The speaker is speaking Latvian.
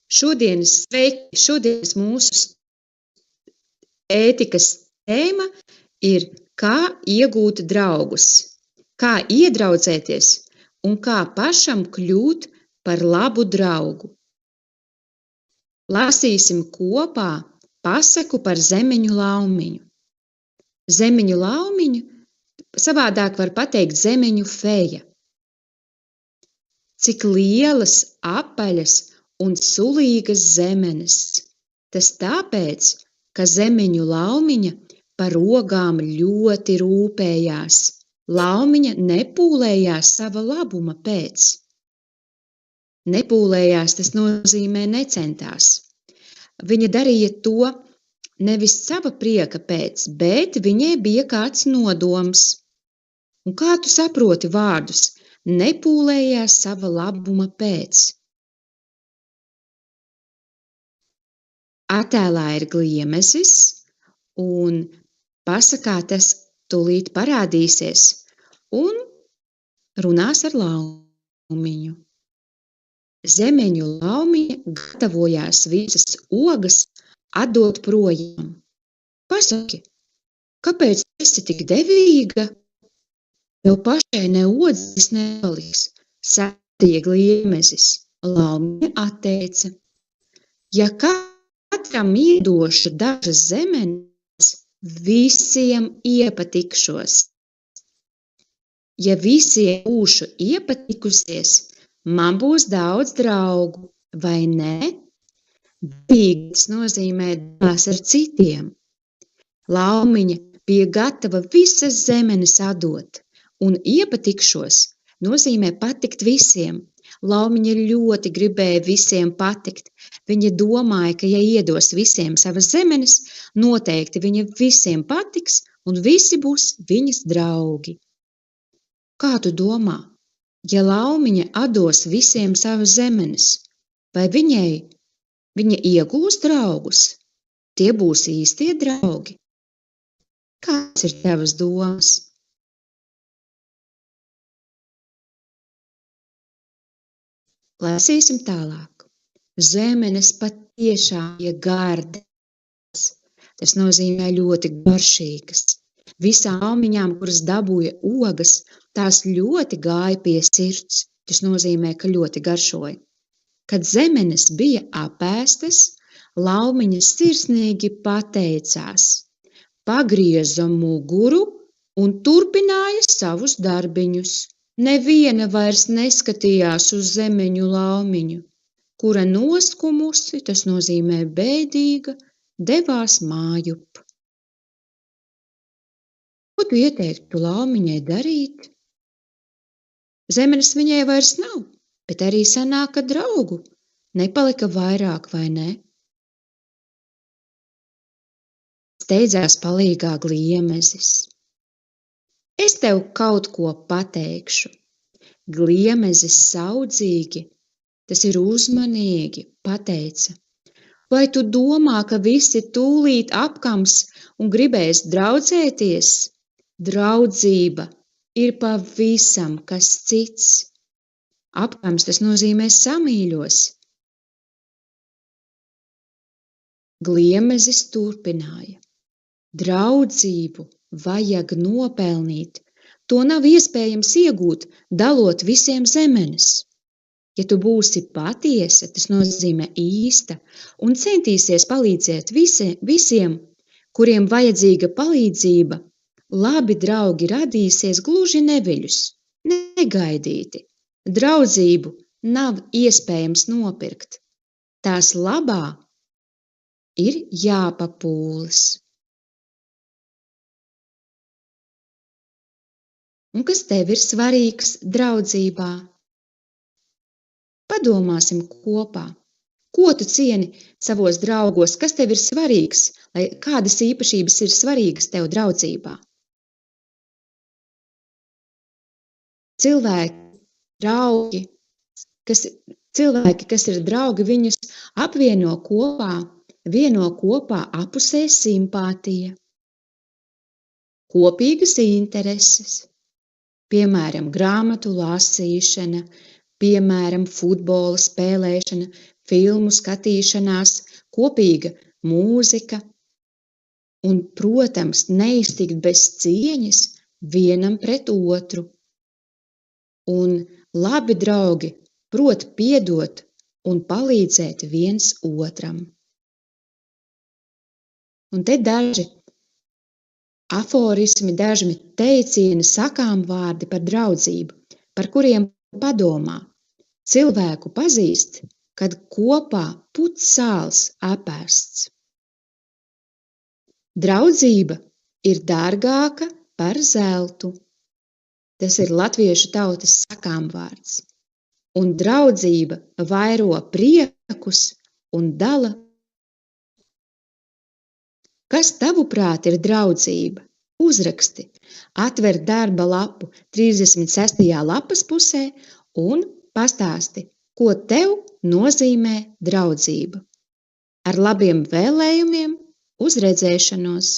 Šodienas mūsu ētikas tēma ir, kā iegūt draugus, kā iedraudzēties un kā pašam kļūt par labu draugu. Lasīsim kopā pasaku par zemeņu laumiņu. Zemeņu laumiņu savādāk var pateikt zemeņu feja. Cik lielas, apaļas un sulīgas zemenes. Tas tāpēc, ka zemeņu laumiņa par ogām ļoti rūpējās. Laumiņa nepūlējās sava labuma pēc. Nepūlējās, tas nozīmē necentās. Viņa darīja to nevis sava prieka pēc, bet viņai bija kāds nodoms. Un kā tu saproti vārdus? Nepūlējās sava labuma pēc. Attēlā ir gliemezis, un pasakā tas tūlīt parādīsies un runās ar laumiņu. Zemeņu laumiņa gatavojās visas ogas atdot projām. Pasaki, kāpēc esi tik devīga? Tev pašai ne odzes nepaliks, sacīja gliemezis. Laumiņa atteica. Ja katram iedošu dažas zemenes, visiem iepatikšos. Ja visiem būšu iepatikusies, man būs daudz draugu, vai ne? Devīgas nozīmē dalās ar citiem. Laumiņa bija gatava visas zemenes atdot, un iepatikšos nozīmē patikt visiem. Laumiņa ļoti gribēja visiem patikt. Viņa domāja, ka ja iedos visiem savas zemenes, noteikti viņa visiem patiks, un visi būs viņas draugi. Kā tu domā? Ja laumiņa atdos visiem savas zemenes, vai viņa iegūs draugus? Tie būs īstie draugi. Kādas ir tavas domas? Lasīsim tālāk. Zemenes patiešām bija gardas. Tas nozīmē ļoti garšīgas. Visām laumiņām, kuras dabūja ogas, tās ļoti gāja pie sirds. Tas nozīmē, ka ļoti garšoja. Kad zemenes bija apēstas, laumiņas sirsnīgi pateicās, pagrieza muguru un turpināja savus darbiņus. Neviena vairs neskatījās uz zemeņu laumiņu, kura noskumusi, tas nozīmē bēdīga, devās mājup. Ko tu ieteiktu laumiņai darīt? Zemenes viņai vairs nav, bet arī sanāka draugu. Nepalika vairāk, vai ne? Steidzās palīgā gliemezis. Es tev kaut ko pateikšu. Gliemezis saudzīgi, tas ir uzmanīgi, pateica. Vai tu domā, ka visi tūlīt apkams un gribēs draudzēties? Draudzība ir pavisam kas cits. Apkams tas nozīmē samīļos. Gliemezis turpināja. Draudzību vajag nopelnīt. To nav iespējams iegūt, dalot visiem zemenes. Ja tu būsi patiesa, tas nozīmē īsta, un centīsies palīdzēt visiem, kuriem vajadzīga palīdzība, labi draugi radīsies gluži neviļus, negaidīti. Draudzību nav iespējams nopirkt. Tās labā ir jāpapūlas. Un kas tev ir svarīgs draudzībā? Padomāsim kopā. Ko tu cieni savos draugos? Kas tev ir svarīgs? Kādas īpašības ir svarīgas tev draudzībā? Cilvēki, kas ir draugi, viņus apvieno kopā apusē simpātija, kopīgas intereses. Piemēram, grāmatu lasīšana, piemēram, futbola spēlēšana, filmu skatīšanās, kopīga mūzika un, protams, neiztikt bez cieņas vienam pret otru. Un labi draugi prot piedot un palīdzēt viens otram. Un te daži aforismi, daži teicieni, sakām vārdi par draudzību, par kuriem padomā. Cilvēku pazīst, kad kopā puts sāls apēsts. Draudzība ir dārgāka par zeltu. Tas ir latviešu tautas sakām vārds. Un draudzība vairo priekus un dala. Kas tavuprāt ir draudzība? Uzraksti, atver darba lapu 36. lapas pusē un pastāsti, ko tev nozīmē draudzība. Ar labiem vēlējumiem, uz redzēšanos!